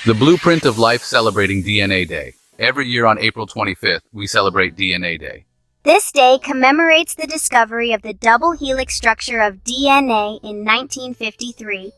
The blueprint of life celebrating DNA Day. Every year on April 25th, we celebrate DNA Day. This day commemorates the discovery of the double helix structure of DNA in 1953.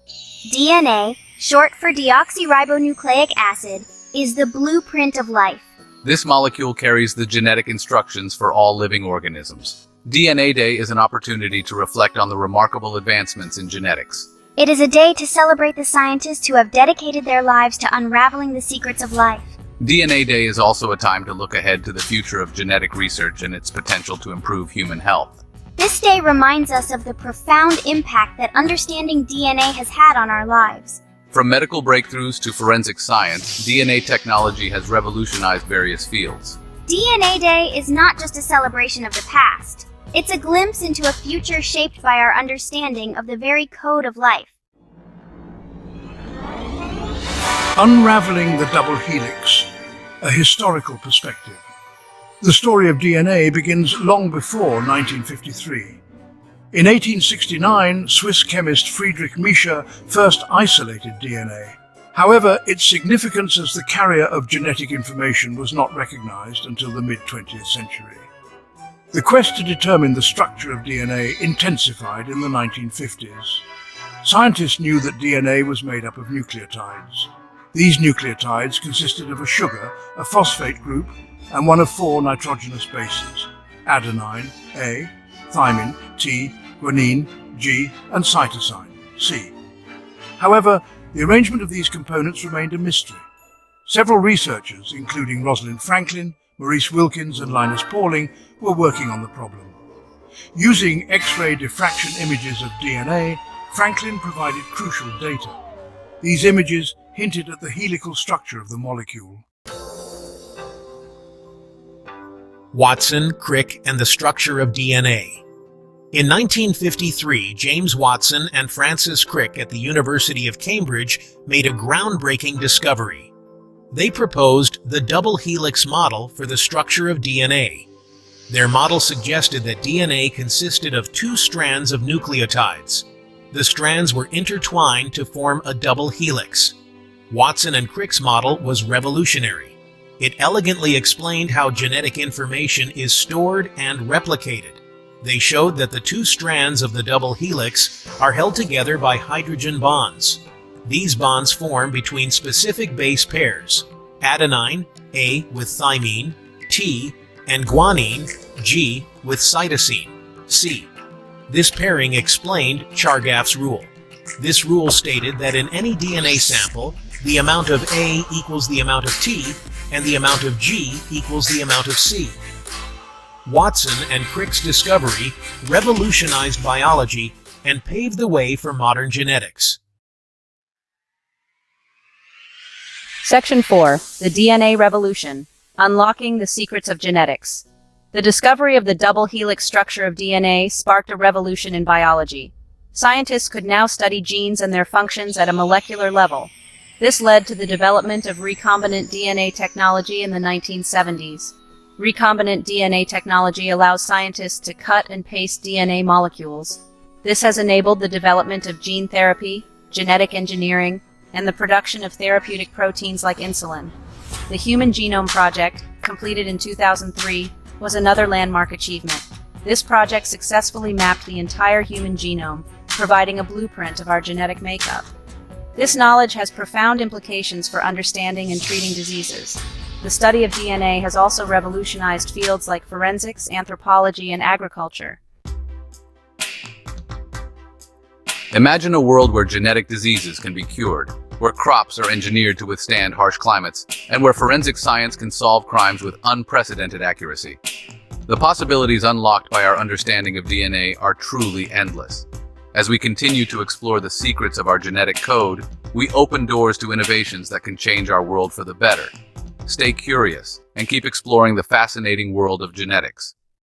DNA, short for deoxyribonucleic acid, is the blueprint of life. This molecule carries the genetic instructions for all living organisms. DNA Day is an opportunity to reflect on the remarkable advancements in genetics. It is a day to celebrate the scientists who have dedicated their lives to unraveling the secrets of life. DNA Day is also a time to look ahead to the future of genetic research and its potential to improve human health. This day reminds us of the profound impact that understanding DNA has had on our lives. From medical breakthroughs to forensic science, DNA technology has revolutionized various fields. DNA Day is not just a celebration of the past. It's a glimpse into a future shaped by our understanding of the very code of life. Unraveling the double helix, a historical perspective. The story of DNA begins long before 1953. In 1869, Swiss chemist Friedrich Miescher first isolated DNA. However, its significance as the carrier of genetic information was not recognized until the mid-20th century. The quest to determine the structure of DNA intensified in the 1950s. Scientists knew that DNA was made up of nucleotides. These nucleotides consisted of a sugar, a phosphate group, and one of four nitrogenous bases: adenine, A, thymine, T, guanine, G, and cytosine, C. However, the arrangement of these components remained a mystery. Several researchers, including Rosalind Franklin, Maurice Wilkins, and Linus Pauling, were working on the problem. Using X-ray diffraction images of DNA, Franklin provided crucial data. These images hinted at the helical structure of the molecule. Watson, Crick, and the structure of DNA. In 1953, James Watson and Francis Crick at the University of Cambridge made a groundbreaking discovery. They proposed the double helix model for the structure of DNA. Their model suggested that DNA consisted of two strands of nucleotides. The strands were intertwined to form a double helix. Watson and Crick's model was revolutionary. It elegantly explained how genetic information is stored and replicated. They showed that the two strands of the double helix are held together by hydrogen bonds. These bonds form between specific base pairs: adenine, A, with thymine, T, and guanine, G, with cytosine, C. This pairing explained Chargaff's rule. This rule stated that in any DNA sample, the amount of A equals the amount of T, and the amount of G equals the amount of C. Watson and Crick's discovery revolutionized biology and paved the way for modern genetics. Section 4. The DNA Revolution. Unlocking the Secrets of Genetics. The discovery of the double helix structure of DNA sparked a revolution in biology. Scientists could now study genes and their functions at a molecular level. This led to the development of recombinant DNA technology in the 1970s. Recombinant DNA technology allows scientists to cut and paste DNA molecules. This has enabled the development of gene therapy, genetic engineering, and the production of therapeutic proteins like insulin. The Human Genome Project, completed in 2003, was another landmark achievement. This project successfully mapped the entire human genome, providing a blueprint of our genetic makeup. This knowledge has profound implications for understanding and treating diseases. The study of DNA has also revolutionized fields like forensics, anthropology, and agriculture. Imagine a world where genetic diseases can be cured, where crops are engineered to withstand harsh climates, and where forensic science can solve crimes with unprecedented accuracy. The possibilities unlocked by our understanding of DNA are truly endless. As we continue to explore the secrets of our genetic code, we open doors to innovations that can change our world for the better. Stay curious and keep exploring the fascinating world of genetics.